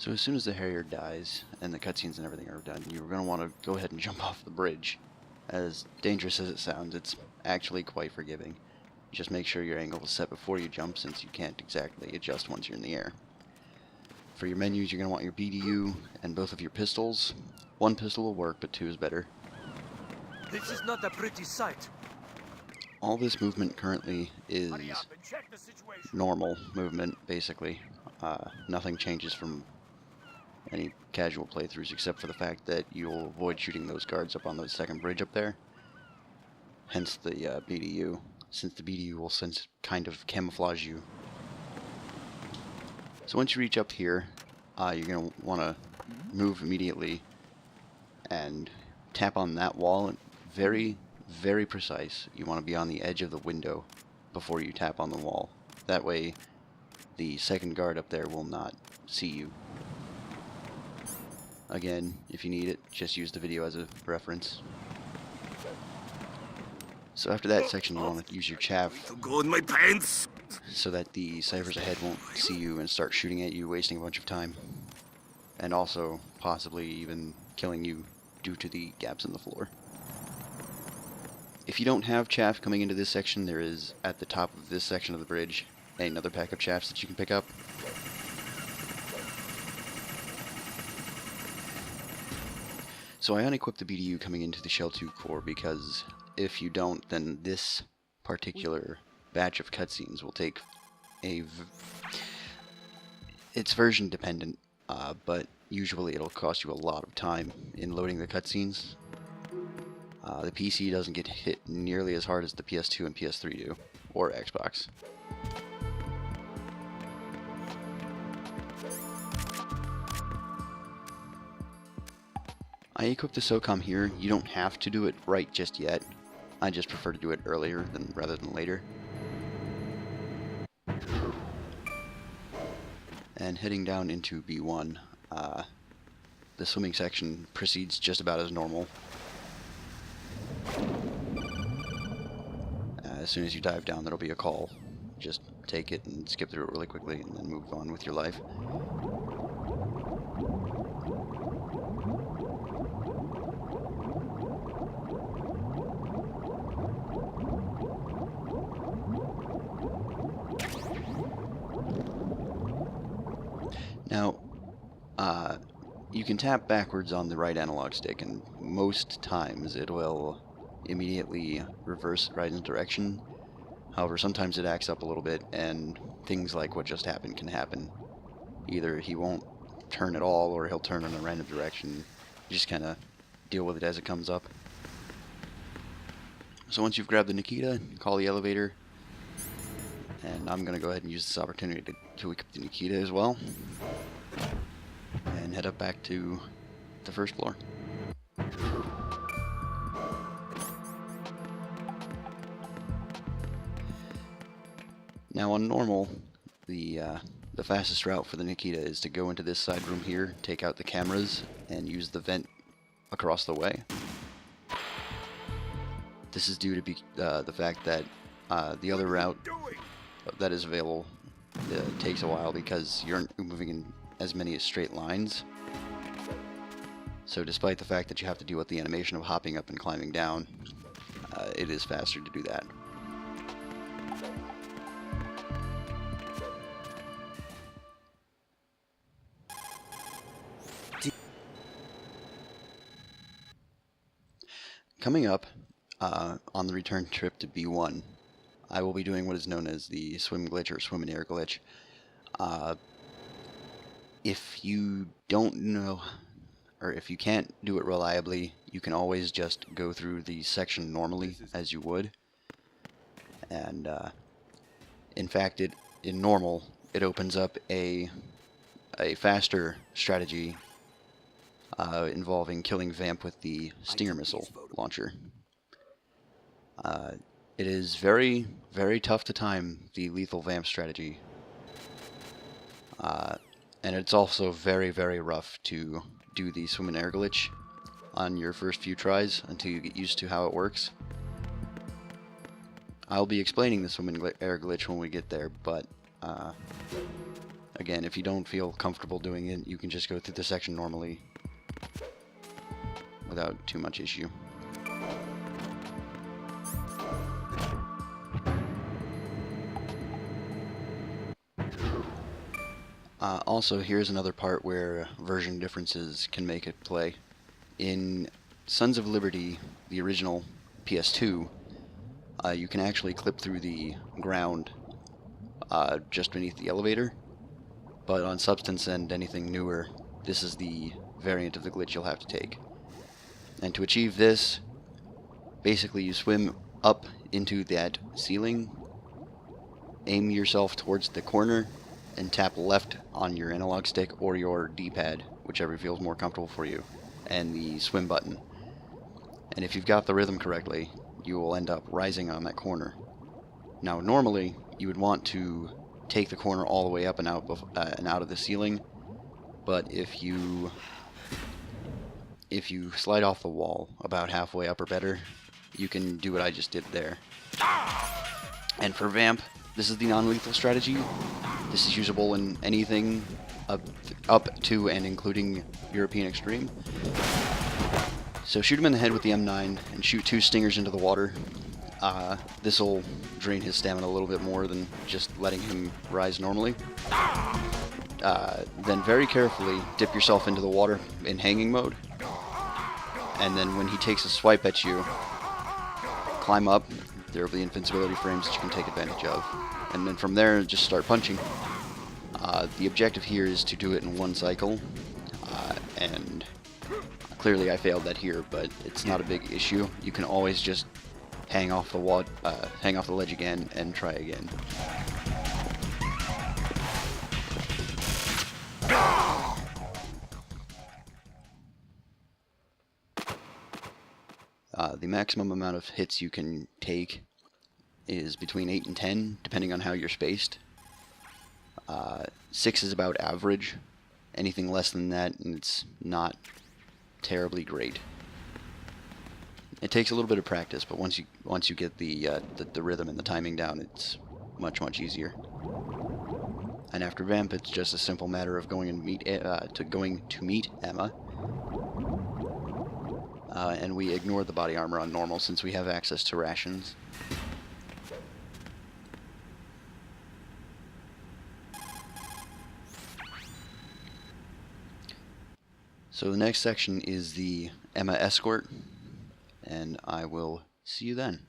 So as soon as the Harrier dies and the cutscenes and everything are done, you're going to want to go ahead and jump off the bridge. As dangerous as it sounds, it's actually quite forgiving. Just make sure your angle is set before you jump, since you can't exactly adjust once you're in the air. For your menus, you're going to want your BDU and both of your pistols. One pistol will work, but two is better. This is not a pretty sight. All this movement currently is normal movement, basically. Nothing changes from any casual playthroughs, except for the fact that you'll avoid shooting those guards up on the second bridge up there. Hence the BDU, since the BDU will kind of camouflage you. So once you reach up here, you're going to want to move immediately and tap on that wall. Very, very precise. You want to be on the edge of the window before you tap on the wall. That way the second guard up there will not see you. Again, if you need it, just use the video as a reference. So after that section, you want to use your chaff Go in my pants. so that the ciphers ahead won't see you and start shooting at you, wasting a bunch of time. And also, possibly even killing you due to the gaps in the floor. If you don't have chaff coming into this section, there is, at the top of this section of the bridge, another pack of chaffs that you can pick up. So I unequipped the BDU coming into the Shell 2 core because if you don't, then this particular batch of cutscenes will take it's version dependent, but usually it'll cost you a lot of time in loading the cutscenes. The PC doesn't get hit nearly as hard as the PS2 and PS3 do, or Xbox. I equipped the SOCOM here. You don't have to do it right just yet. I just prefer to do it earlier rather than later. And heading down into B1, the swimming section proceeds just about as normal. As soon as you dive down, there'll be a call. Just take it and skip through it really quickly and then move on with your life. Now, you can tap backwards on the right analog stick, and most times it will immediately reverse right in direction. However, sometimes it acts up a little bit, and things like what just happened can happen. Either he won't turn at all, or he'll turn in a random direction. You just kind of deal with it as it comes up. So once you've grabbed the Nikita, call the elevator. And I'm going to go ahead and use this opportunity to equip the Nikita as well. And head up back to the first floor. Now on normal, the fastest route for the Nikita is to go into this side room here, take out the cameras, and use the vent across the way. This is due to the fact that the other route that is available takes a while because you're moving in as many as straight lines. So despite the fact that you have to deal with the animation of hopping up and climbing down, it is faster to do that. Coming up on the return trip to B1, I will be doing what is known as the swim glitch or swim and air glitch. If you don't know, or if you can't do it reliably, you can always just go through the section normally as you would. And in fact, in normal, it opens up a faster strategy involving killing Vamp with the Stinger missile launcher. It is very, very tough to time the lethal Vamp strategy. And it's also very, very rough to do the swim and air glitch on your first few tries until you get used to how it works. I'll be explaining the swim and air glitch when we get there, but Again, if you don't feel comfortable doing it, you can just go through the section normally without too much issue. Also, here's another part where version differences can make it play. In Sons of Liberty, the original PS2, you can actually clip through the ground just beneath the elevator, but on Substance and anything newer, this is the variant of the glitch you'll have to take. And to achieve this, basically you swim up into that ceiling, aim yourself towards the corner, and tap left on your analog stick or your D-pad, whichever feels more comfortable for you, and the swim button. And if you've got the rhythm correctly, you will end up rising on that corner. Now normally, you would want to take the corner all the way up and out of the ceiling, but if you slide off the wall about halfway up or better, you can do what I just did there. And for Vamp, this is the non-lethal strategy. This is usable in anything up to and including European Extreme. So shoot him in the head with the M9 and shoot 2 stingers into the water. This will drain his stamina a little bit more than just letting him rise normally. Then very carefully dip yourself into the water in hanging mode. And then when he takes a swipe at you, climb up. There will be invincibility frames that you can take advantage of. And then from there, just start punching. The objective here is to do it in 1 cycle. And clearly I failed that here, but it's not a big issue. You can always just hang off the ledge again and try again. The maximum amount of hits you can take is between 8 and 10, depending on how you're spaced. 6 is about average. Anything less than that, and it's not terribly great. It takes a little bit of practice, but once you get the rhythm and the timing down, it's much easier. And after Vamp, it's just a simple matter of going to meet Emma. And we ignore the body armor on normal since we have access to rations. So the next section is the Emma escort, and I will see you then.